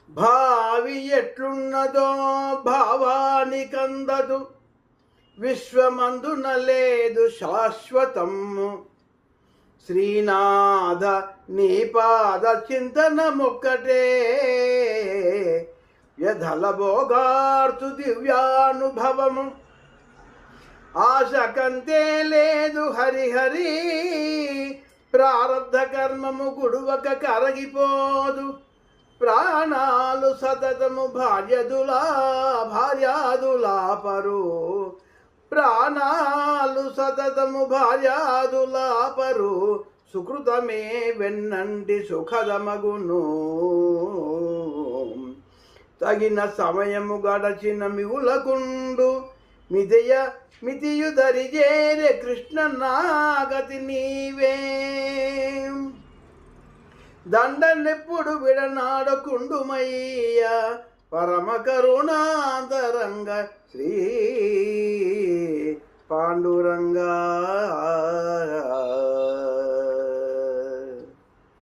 భావి ఎట్లున్నదో భావానికందదు, విశ్వమందున లేదు శాశ్వతము. శ్రీనాథ నీ పాద చింతనమొక్కటే, వ్యధల భోగార్తు దివ్యానుభవము. ఆశ కంతే లేదు హరిహరి, ప్రారబ్ధ కర్మము గుడువక కరగిపోదు. ప్రాణాలు సతతము భార్యాదులాపరు, ప్రాణాలు సతతము భార్యాదులాపరు. సుకృతమే వెన్నంటి సుఖదమగును. తగిన సమయము గడచిన మిగులకుండు, మితియు దరిజేరే కృష్ణ నాగతి నీవే. దండనెప్పుడు విడనాడకుండుమయ్య, పరమ కరుణాంతరంగ శ్రీ పాండురంగా.